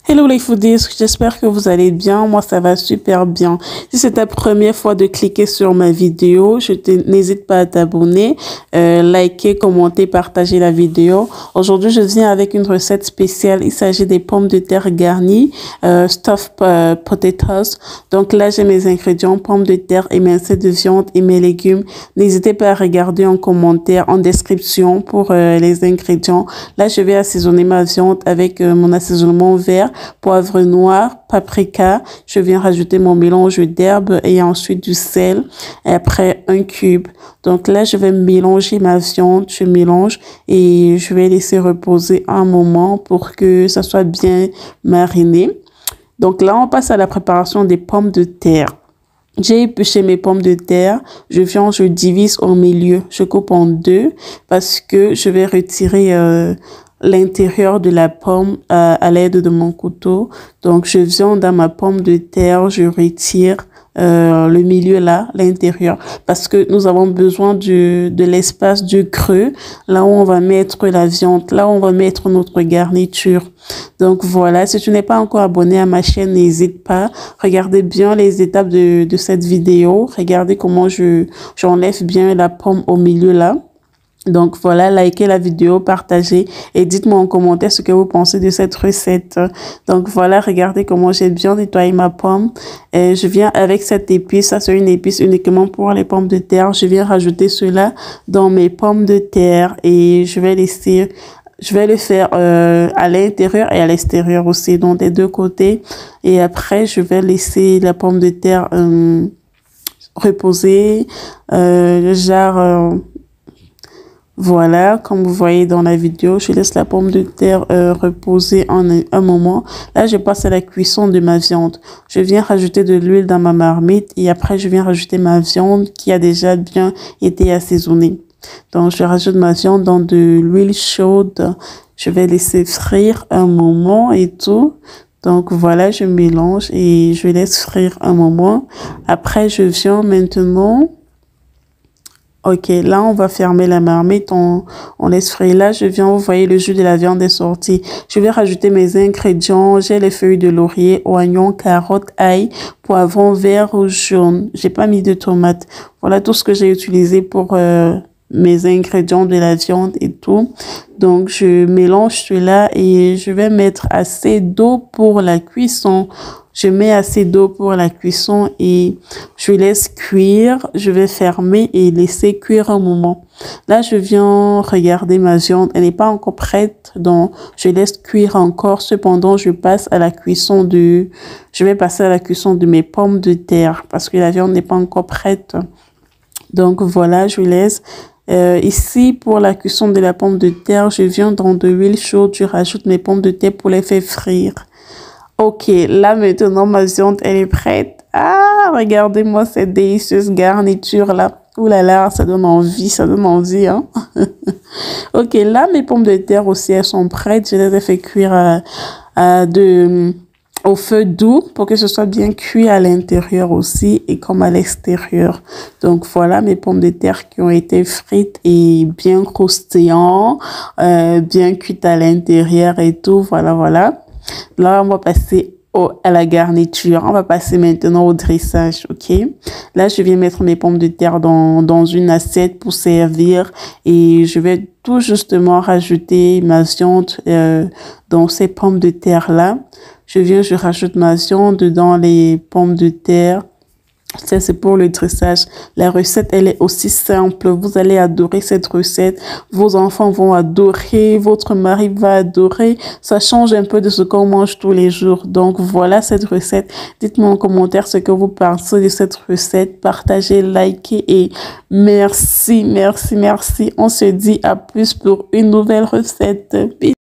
Hello les foodies, j'espère que vous allez bien. Moi, ça va super bien. Si c'est ta première fois de cliquer sur ma vidéo, n'hésite pas à t'abonner, liker, commenter, partager la vidéo. Aujourd'hui, je viens avec une recette spéciale. Il s'agit des pommes de terre garnies, stuffed potatoes. Donc là, j'ai mes ingrédients, pommes de terre émincées de viande et mes légumes. N'hésitez pas à regarder en commentaire, en description pour les ingrédients. Là, je vais assaisonner ma viande avec mon assaisonnement vert, poivre noir, paprika. Je viens rajouter mon mélange d'herbes et ensuite du sel et après un cube. Donc là, je vais mélanger ma viande, je mélange et je vais laisser reposer un moment pour que ça soit bien mariné. Donc là, on passe à la préparation des pommes de terre. J'ai épluché mes pommes de terre, je divise au milieu, je coupe en deux parce que je vais retirer l'intérieur de la pomme à l'aide de mon couteau. Donc je viens dans ma pomme de terre, je retire le milieu là, l'intérieur, parce que nous avons besoin de l'espace du creux, là où on va mettre la viande, là où on va mettre notre garniture. Donc voilà, si tu n'es pas encore abonné à ma chaîne, n'hésite pas, regardez bien les étapes de cette vidéo, regardez comment j'enlève bien la pomme au milieu là. Donc voilà, likez la vidéo, partagez et dites-moi en commentaire ce que vous pensez de cette recette. Donc voilà, regardez comment j'ai bien nettoyé ma pomme. Et je viens avec cette épice, ça c'est une épice uniquement pour les pommes de terre. Je viens rajouter cela dans mes pommes de terre et je vais le faire à l'intérieur et à l'extérieur aussi, donc des deux côtés. Et après, je vais laisser la pomme de terre reposer, voilà, comme vous voyez dans la vidéo, je laisse la pomme de terre reposer un moment. Là, je passe à la cuisson de ma viande. Je viens rajouter de l'huile dans ma marmite et après, je viens rajouter ma viande qui a déjà bien été assaisonnée. Donc, je rajoute ma viande dans de l'huile chaude. Je vais laisser frire un moment et tout. Donc, voilà, je mélange et je laisse frire un moment. Après, je viens maintenant... Ok, là, on va fermer la marmite, on laisse frire. Là, je viens, vous voyez, le jus de la viande est sorti. Je vais rajouter mes ingrédients. J'ai les feuilles de laurier, oignons, carottes, ail, poivron vert, rouge, jaune. J'ai pas mis de tomates. Voilà tout ce que j'ai utilisé pour mes ingrédients de la viande et tout. Donc, je mélange cela et je vais mettre assez d'eau pour la cuisson. Je mets assez d'eau pour la cuisson et je laisse cuire. Je vais fermer et laisser cuire un moment. Là, je viens regarder ma viande. Elle n'est pas encore prête, donc je laisse cuire encore. Cependant, je vais passer à la cuisson de mes pommes de terre parce que la viande n'est pas encore prête. Donc voilà, je laisse. Ici, pour la cuisson de la pomme de terre, je viens dans de l'huile chaude. Je rajoute mes pommes de terre pour les faire frire. Ok, là maintenant ma viande elle est prête. Ah, regardez-moi cette délicieuse garniture là. Ouh là là, ça donne envie, hein. Ok, là mes pommes de terre aussi elles sont prêtes. Je les ai fait cuire au feu doux pour que ce soit bien cuit à l'intérieur aussi et comme à l'extérieur. Donc voilà mes pommes de terre qui ont été frites et bien croustillantes, bien cuites à l'intérieur et tout. Voilà. Là, on va passer à la garniture. On va passer maintenant au dressage, ok? Là, je viens mettre mes pommes de terre dans une assiette pour servir et je vais tout justement rajouter ma viande dans ces pommes de terre-là. Je rajoute ma viande dans les pommes de terre. Ça, c'est pour le dressage. La recette, elle est aussi simple. Vous allez adorer cette recette. Vos enfants vont adorer. Votre mari va adorer. Ça change un peu de ce qu'on mange tous les jours. Donc, voilà cette recette. Dites-moi en commentaire ce que vous pensez de cette recette. Partagez, likez et merci. On se dit à plus pour une nouvelle recette. Peace.